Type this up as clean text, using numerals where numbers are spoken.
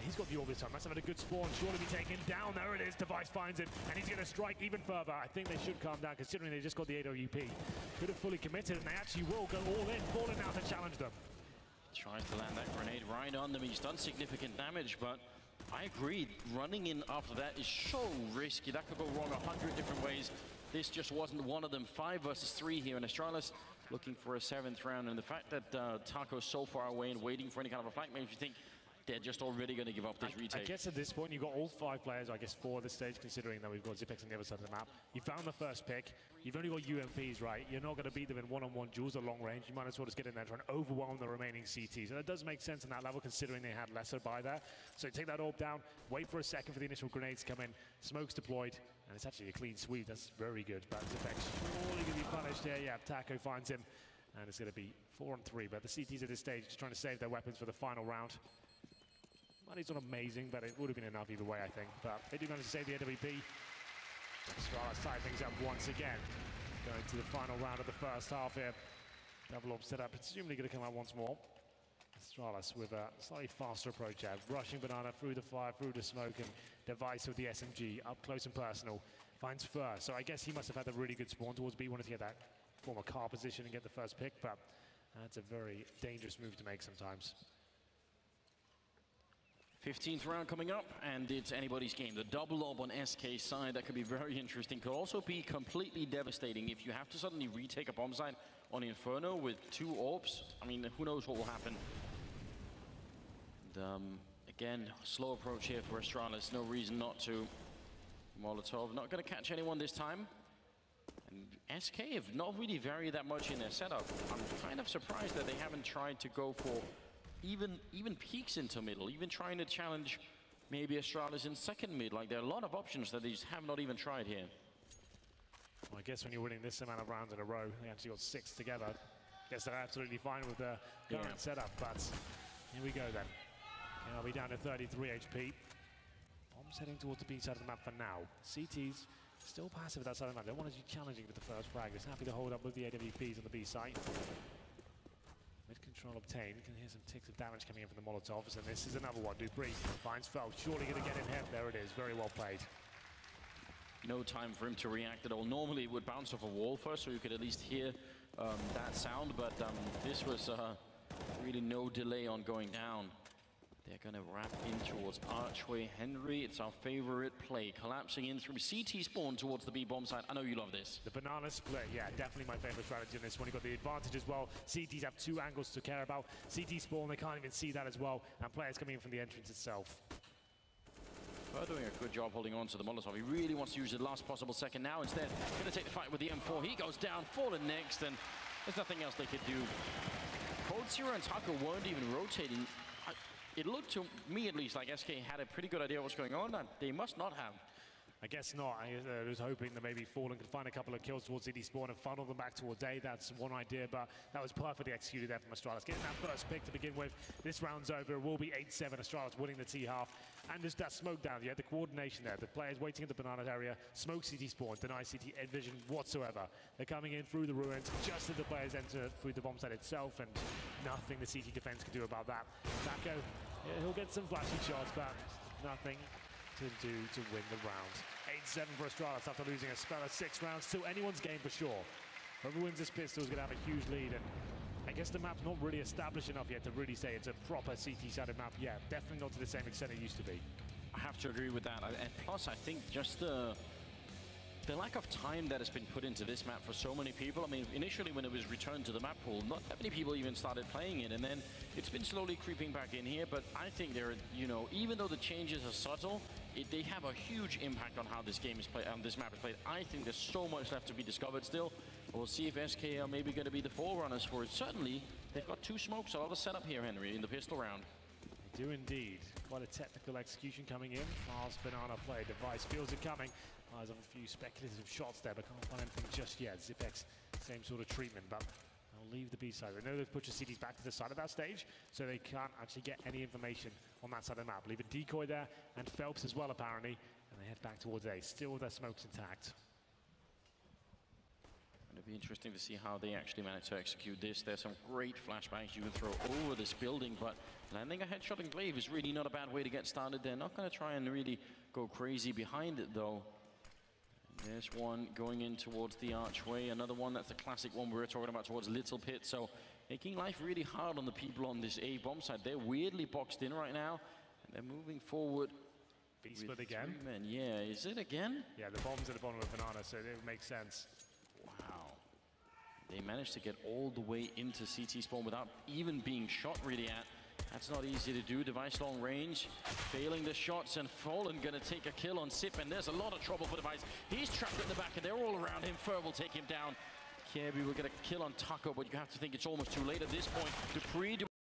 He's got the orb this time. Must have had a good spawn. Surely be taken down. There it is. Device finds him, and he's going to strike even further. I think they should calm down, considering they just got the AWP. Could have fully committed, and they actually will go all in. Falling out to challenge them. Tries to land that grenade right on them. He's done significant damage, but I agree. Running in after that is so risky. That could go wrong 100 different ways. This just wasn't one of them. 5 versus 3 here, and Astralis looking for a 7th round. And the fact that Taco's so far away and waiting for any kind of a flank makes you think they're just already going to give up this retake. I guess at this point, you've got all 5 players, I guess 4 at this stage, considering that we've got Zipex on the other side of the map. You found the first pick. You've only got UMPs, right? You're not going to beat them in one-on-one duels at long range. You might as well just get in there and try and overwhelm the remaining CTs. And that does make sense on that level, considering they had lesser by there. So take that orb down, wait for a second for the initial grenades to come in. Smoke's deployed, and it's actually a clean sweep. That's very good. But Zipex surely going to be punished here. Yeah, Taco finds him, and it's going to be 4-on-3. But the CTs at this stage just trying to save their weapons for the final round. Money's not amazing, but it would have been enough either way, I think. But they do manage to save the AWP. Astralis tie things up once again. Going to the final round of the first half here. Double orb set up, presumably going to come out once more. Astralis with a slightly faster approach here. Rushing Banana through the fire, through the smoke, and Device with the SMG up close and personal. Finds first, so I guess he must have had a really good spawn towards B. Wanted to get that former car position and get the first pick, but that's a very dangerous move to make sometimes. 15th round coming up, and it's anybody's game. The double orb on SK's side, that could be very interesting. Could also be completely devastating if you have to suddenly retake a bomb site on Inferno with 2 orbs. I mean, who knows what will happen. And, again, slow approach here for Astralis. No reason not to. Molotov not going to catch anyone this time. And SK have not really varied that much in their setup. I'm kind of surprised that they haven't tried to go for even peeks into middle, even trying to challenge maybe Astralis in second mid. Like, there are a lot of options that they just have not even tried here. Well, I guess when you're winning this amount of rounds in a row, they actually got 6 together. Guess they're absolutely fine with the current setup, but here we go then. I'll be down to 33 HP. Bombs heading towards the B side of the map for now. CT's still passive at that side of the map. They want to be challenging with the first frag. It's happy to hold up with the AWPs on the B side. Mid control obtained. You can hear some ticks of damage coming in from the Molotovs, and this is another one. Dupree finds Fel. Surely going to get in him. There it is. Very well played. No time for him to react at all. Normally it would bounce off a wall first, so you could at least hear that sound, but this was really no delay on going down. They're going to wrap in towards Archway. Henry, it's our favorite play. Collapsing in through CT spawn towards the B bomb site. I know you love this. The banana split, yeah, definitely my favorite strategy in this one. You've got the advantage as well. CTs have 2 angles to care about. CT spawn, they can't even see that as well. And players coming in from the entrance itself. They're doing a good job holding on to the Molotov. He really wants to use the last possible second now. Instead, going to take the fight with the M4. He goes down, falling next, and there's nothing else they could do. Cold Zero and Taco weren't even rotating. It looked to me, at least, like SK had a pretty good idea of what's going on, and they must not have. I guess not. I was hoping that maybe Fallen could find a couple of kills towards CD spawn and funnel them back towards A. That's one idea, but that was perfectly executed there from Astralis. Getting that first pick to begin with. This round's over. It will be 8-7. Astralis winning the T half. And there's that smoke down. You had the coordination there. The players waiting at the banana area. Smoke CT spawn. Deny CT vision whatsoever. They're coming in through the ruins just as the players enter through the bomb site itself, and nothing the CT defense can do about that. Taco, yeah, he'll get some flashy shots, but nothing to do to win the round. 8-7 for Astralis after losing a spell of 6 rounds. Still anyone's game for sure. Whoever wins this pistol is going to have a huge lead, and I guess the map's not really established enough yet to really say it's a proper CT-sided map yet. Definitely not to the same extent it used to be. I have to agree with that. And plus, I think just the lack of time that has been put into this map for so many people. I mean, initially when it was returned to the map pool, not that many people even started playing it, and then it's been slowly creeping back in here. But I think there, you know, even though the changes are subtle, they have a huge impact on how this game is played, this map is played. I think there's so much left to be discovered still. We'll see if SK are maybe going to be the forerunners for it. Certainly, they've got 2 smokes, a lot of setup here, Henry, in the pistol round. They do indeed. Quite a technical execution coming in. Fast banana play. Device feels it coming. Eyes on a few speculative shots there, but can't find anything just yet. Zipex, same sort of treatment, but they'll leave the B side. They know they've pushed the CTs back to the side of that stage, so they can't actually get any information on that side of the map. Leave a decoy there, and Phelps as well, apparently, and they head back towards A, still with their smokes intact. It'll be interesting to see how they actually manage to execute this. There's some great flashbangs you can throw over this building, but landing a headshot in Glaive is really not a bad way to get started. They're not going to try and really go crazy behind it, though. There's one going in towards the archway. Another one, that's the classic one we were talking about towards Little Pit. So making life really hard on the people on this A bomb side. They're weirdly boxed in right now, and they're moving forward. B split again? Men. Yeah, is it again? Yeah, the bomb's at the bottom of the banana, so it makes sense. Wow. They managed to get all the way into CT spawn without even being shot really at. That's not easy to do. Device long range, failing the shots, and Fallen gonna take a kill on Sip, and there's a lot of trouble for Device. He's trapped in the back, and they're all around him. Fur will take him down. Kirby will get a kill on Taco, but you have to think it's almost too late at this point. Dupree